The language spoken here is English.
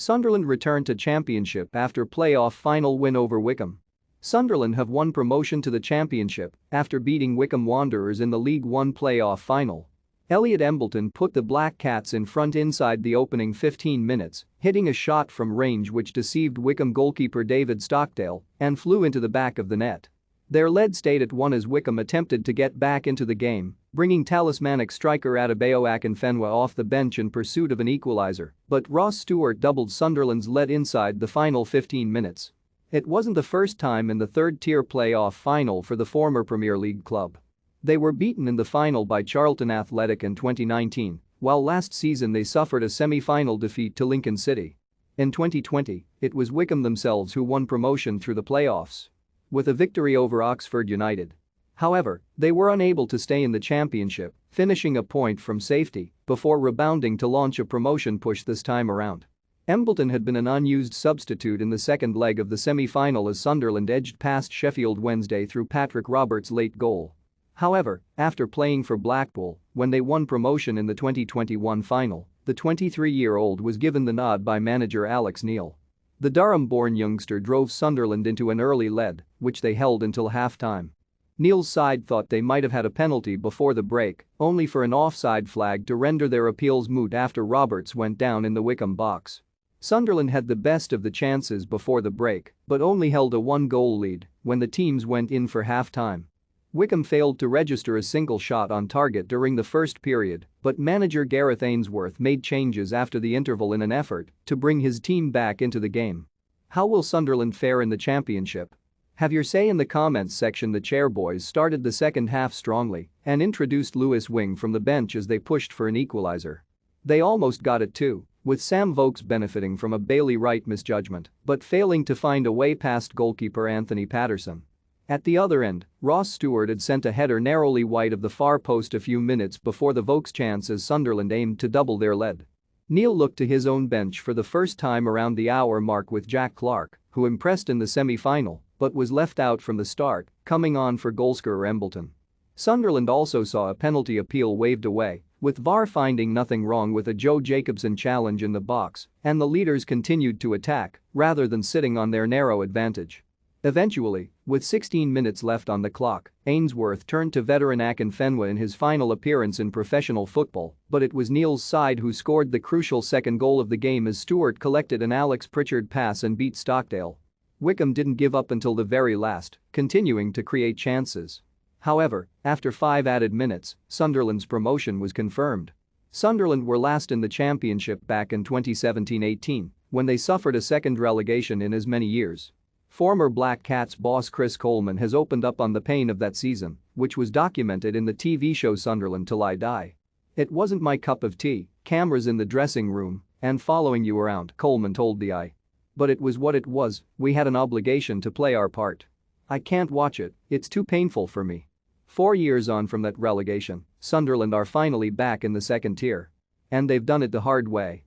Sunderland returned to Championship after playoff final win over Wycombe. Sunderland have won promotion to the Championship after beating Wycombe Wanderers in the League One playoff final. Elliot Embleton put the Black Cats in front inside the opening 15 minutes, hitting a shot from range which deceived Wycombe goalkeeper David Stockdale and flew into the back of the net. Their lead stayed at 1 as Wycombe attempted to get back into the game, bringing talismanic striker Adebayo Akinfenwa off the bench in pursuit of an equaliser, but Ross Stewart doubled Sunderland's lead inside the final 15 minutes. It wasn't the first time in the third-tier playoff final for the former Premier League club. They were beaten in the final by Charlton Athletic in 2019, while last season they suffered a semi-final defeat to Lincoln City. In 2020, it was Wycombe themselves who won promotion through the playoffs, with a victory over Oxford United. However, they were unable to stay in the Championship, finishing a point from safety before rebounding to launch a promotion push this time around. Embleton had been an unused substitute in the second leg of the semi-final as Sunderland edged past Sheffield Wednesday through Patrick Roberts' late goal. However, after playing for Blackpool, when they won promotion in the 2021 final, the 23-year-old was given the nod by manager Alex Neil. The Durham-born youngster drove Sunderland into an early lead, which they held until half-time. Neil's side thought they might have had a penalty before the break, only for an offside flag to render their appeals moot after Roberts went down in the Wycombe box. Sunderland had the best of the chances before the break, but only held a one-goal lead when the teams went in for half-time. Wycombe failed to register a single shot on target during the first period, but manager Gareth Ainsworth made changes after the interval in an effort to bring his team back into the game. How will Sunderland fare in the Championship? Have your say in the comments section. The Chairboys started the second half strongly and introduced Lewis Wing from the bench as they pushed for an equaliser. They almost got it too, with Sam Vokes benefiting from a Bailey Wright misjudgment but failing to find a way past goalkeeper Anthony Patterson. At the other end, Ross Stewart had sent a header narrowly wide of the far post a few minutes before the Vokes chance as Sunderland aimed to double their lead. Neil looked to his own bench for the first time around the hour mark with Jack Clarke, who impressed in the semi-final but was left out from the start, coming on for goalscorer Embleton. Sunderland also saw a penalty appeal waved away, with VAR finding nothing wrong with a Joe Jacobson challenge in the box, and the leaders continued to attack rather than sitting on their narrow advantage. Eventually, with 16 minutes left on the clock, Ainsworth turned to veteran Akinfenwa in his final appearance in professional football, but it was Neil's side who scored the crucial second goal of the game as Stewart collected an Alex Pritchard pass and beat Stockdale. Wycombe didn't give up until the very last, continuing to create chances. However, after 5 added minutes, Sunderland's promotion was confirmed. Sunderland were last in the Championship back in 2017-18, when they suffered a second relegation in as many years. Former Black Cats boss Chris Coleman has opened up on the pain of that season, which was documented in the TV show Sunderland Till I Die. "It wasn't my cup of tea, cameras in the dressing room and following you around," Coleman told the Eye. "But it was what it was, we had an obligation to play our part. I can't watch it, it's too painful for me." 4 years on from that relegation, Sunderland are finally back in the second tier. And they've done it the hard way.